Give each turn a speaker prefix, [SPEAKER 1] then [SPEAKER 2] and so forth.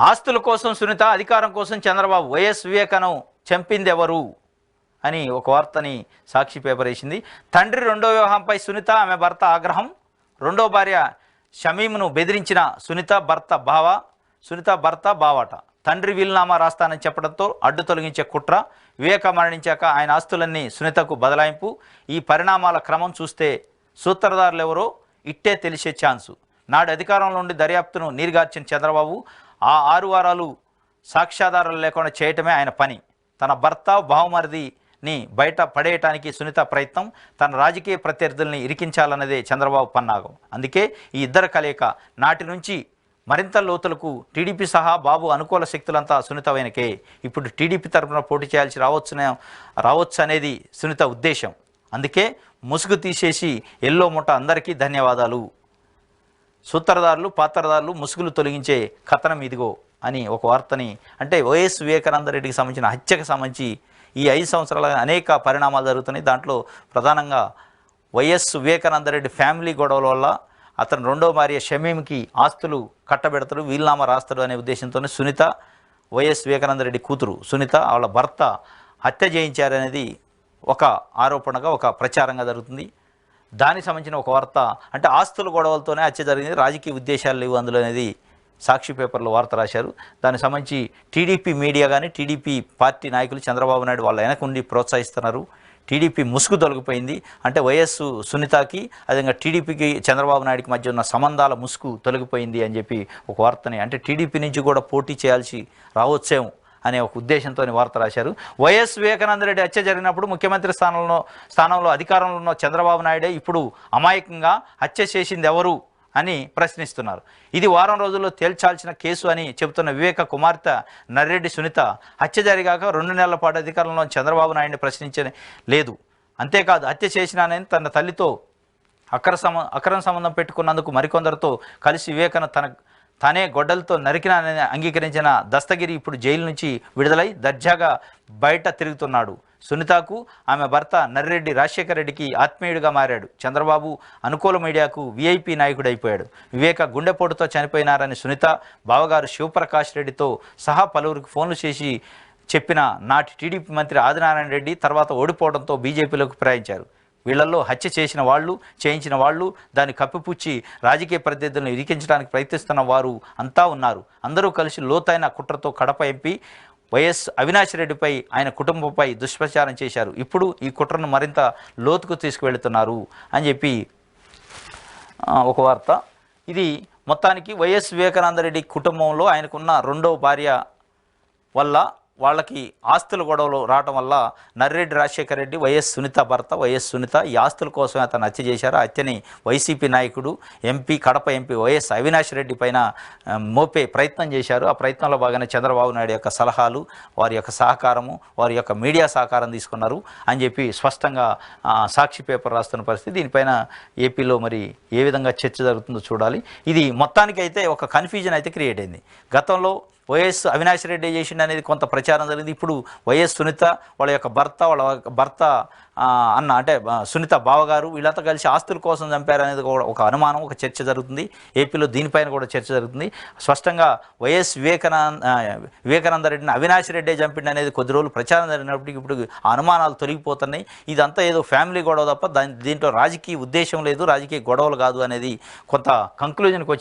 [SPEAKER 1] ఆస్తుల కోసం సునీత, అధికారం కోసం చంద్రబాబు, వైఎస్ వివేకను చంపిందెవరు అని ఒక వార్తని సాక్షి పేపర్ వేసింది. తండ్రి రెండో వివాహంపై సునీత, ఆమె భర్త ఆగ్రహం. రెండో భార్య షమీమ్ను బెదిరించిన సునీత భర్త బావాట. తండ్రి వీలునామా రాస్తానని చెప్పడంతో అడ్డు తొలగించే కుట్ర. వివేక మరణించాక ఆయన ఆస్తులన్నీ సునీతకు బదలాయింపు. ఈ పరిణామాల క్రమం చూస్తే సూత్రధారులు ఎవరో ఇట్టే తెలిసే ఛాన్సు. నాడు అధికారంలో ఉండి దర్యాప్తును నీరుగార్చిన చంద్రబాబు ఆ 6 వారాలు సాక్ష్యాధారాలు లేకుండా చేయటమే ఆయన పని. తన భర్త బావమరిదిని బయట పడేయటానికి సునీత ప్రయత్నం, తన రాజకీయ ప్రత్యర్థుల్ని ఇరికించాలన్నదే చంద్రబాబు పన్నాగం. అందుకే ఈ ఇద్దరు కలయిక నాటి నుంచి మరింత లోతులకు టీడీపీ సహా బాబు అనుకూల శక్తులంతా సునీత వెనకే. ఇప్పుడు టీడీపీ తరఫున పోటీ చేయాల్సి రావచ్చు అనేది సునీత ఉద్దేశం. అందుకే ముసుగు తీసేసి ఎల్లో ముఠ అందరికీ ధన్యవాదాలు, సూత్రధారులు పాత్రధారులు ముసుగులు తొలగించే కథనం ఇదిగో అని ఒక వార్తని, అంటే వైఎస్ వివేకానందరెడ్డికి సంబంధించిన హత్యకు సంబంధించి ఈ 5 సంవత్సరాలుగా అనేక పరిణామాలు జరుగుతున్నాయి. దాంట్లో ప్రధానంగా వైఎస్ వివేకానందరెడ్డి ఫ్యామిలీ గొడవల వల్ల అతను రెండో భార్య షమీమ్కి ఆస్తులు కట్టబెడతాడు, వీలునామా రాస్తాడు అనే ఉద్దేశంతోనే సునీత, వైఎస్ వివేకానందరెడ్డి కూతురు సునీత వాళ్ళ భర్త హత్య చేయించారనేది ఒక ఆరోపణగా, ఒక ప్రచారంగా జరుగుతుంది. దానికి సంబంధించిన ఒక వార్త, అంటే ఆస్తుల గొడవలతోనే హత్య జరిగింది, రాజకీయ ఉద్దేశాలు లేవు అందులో అనేది సాక్షి పేపర్లో వార్త రాశారు. దానికి సంబంధించి టీడీపీ మీడియా కానీ టీడీపీ పార్టీ నాయకులు చంద్రబాబు నాయుడు వాళ్ళ వెనకుండి ప్రోత్సహిస్తున్నారు. టీడీపీ ముసుగు తొలగిపోయింది, అంటే వైఎస్ సునీతకి అదేవిధంగా టీడీపీకి చంద్రబాబు నాయుడికి మధ్య ఉన్న సంబంధాల ముసుగు తొలగిపోయింది అని చెప్పి ఒక వార్తని, అంటే టీడీపీ నుంచి కూడా పోటీ చేయాల్సి రావచ్చేమో అనే ఒక ఉద్దేశంతో వార్త రాశారు. వైఎస్ వివేకానందరెడ్డి హత్య జరిగినప్పుడు ముఖ్యమంత్రి స్థానంలో అధికారంలో ఉన్న చంద్రబాబు నాయుడే ఇప్పుడు అమాయకంగా హత్య చేసింది ఎవరు అని ప్రశ్నిస్తున్నారు. ఇది వారం రోజుల్లో తేల్చాల్సిన కేసు అని చెబుతున్న వివేక కుమార్తె నర్రెడ్డి సునీత హత్య జరిగాక 2 నెలల పాటు అధికారంలో చంద్రబాబు నాయుడిని ప్రశ్నించనే లేదు. అంతేకాదు హత్య చేసినానని తన తల్లితో అక్రమ సంబంధం పెట్టుకున్నందుకు మరికొందరితో కలిసి వివేకను తనే గొడ్డలతో నరికినానని అంగీకరించిన దస్తగిరి ఇప్పుడు జైలు నుంచి విడుదలై దర్జాగా బయట తిరుగుతున్నాడు. సునీతకు ఆమె భర్త నర్రెడ్డి రాజశేఖర రెడ్డికి ఆత్మీయుడిగా మారాడు. చంద్రబాబు అనుకూల మీడియాకు వీఐపీ నాయకుడైపోయాడు. వివేక గుండెపోటుతో చనిపోయినారని సునీత బావగారు శివప్రకాష్ రెడ్డితో సహా పలువురికి ఫోన్లు చేసి చెప్పిన నాటి టీడీపీ మంత్రి ఆదినారాయణ రెడ్డి తర్వాత ఓడిపోవడంతో బీజేపీలోకి ప్రయాణించారు. వీళ్లలో హత్య చేసిన వాళ్ళు, చేయించిన వాళ్ళు, దాన్ని కప్పిపుచ్చి రాజకీయ ప్రత్యర్థులను ఇరికించడానికి ప్రయత్నిస్తున్న వారు అంతా ఉన్నారు. అందరూ కలిసి లోతైన కుట్రతో కడప ఎంపీ వైఎస్ అవినాష్ రెడ్డిపై, ఆయన కుటుంబంపై దుష్ప్రచారం చేశారు. ఇప్పుడు ఈ కుట్రను మరింత లోతుకు తీసుకువెళుతున్నారు అని చెప్పి ఒక వార్త. ఇది మొత్తానికి వైఎస్ వివేకానందరెడ్డి కుటుంబంలో ఆయనకున్న రెండో భార్య వల్ల వాళ్ళకి ఆస్తుల గొడవలు రావడం వల్ల నర్రెడ్డి రాజశేఖర రెడ్డి, వైఎస్ సునీత భర్త వైఎస్ సునీత ఈ ఆస్తుల కోసమే అతను హత్య చేశారు. ఆ హత్యని వైసీపీ నాయకుడు కడప ఎంపీ వైఎస్ అవినాష్ రెడ్డి పైన మోపే ప్రయత్నం చేశారు. ఆ ప్రయత్నంలో భాగంగా చంద్రబాబు నాయుడు యొక్క సలహాలు, వారి యొక్క సహకారము, వారి యొక్క మీడియా సహకారం తీసుకున్నారు అని చెప్పి స్పష్టంగా సాక్షి పేపర్ రాస్తున్న పరిస్థితి. దీనిపైన ఏపీలో మరి ఏ విధంగా చర్చ జరుగుతుందో చూడాలి. ఇది మొత్తానికి అయితే ఒక కన్ఫ్యూజన్ అయితే క్రియేట్ అయింది. గతంలో వైఎస్ అవినాష్ రెడ్డి చేసిండు అనేది కొంత ప్రచారం జరిగింది. ఇప్పుడు వైఎస్ సునీత వాళ్ళ యొక్క భర్త అన్న, అంటే సునీత బావగారు వీళ్ళంతా కలిసి ఆస్తుల కోసం చంపారనేది కూడా ఒక అనుమానం, ఒక చర్చ జరుగుతుంది. ఏపీలో దీనిపైన కూడా చర్చ జరుగుతుంది. స్పష్టంగా వైఎస్ వివేకానందరెడ్డిని అవినాష్ రెడ్డి చంపిండి అనేది కొద్ది రోజులు ప్రచారం జరిగినప్పటికీ ఇప్పుడు ఆ అనుమానాలు తొలగిపోతున్నాయి. ఇదంతా ఏదో ఫ్యామిలీ గొడవ తప్ప దీంట్లో రాజకీయ ఉద్దేశం లేదు, రాజకీయ గొడవలు కాదు అనేది కొంత కంక్లూజన్కి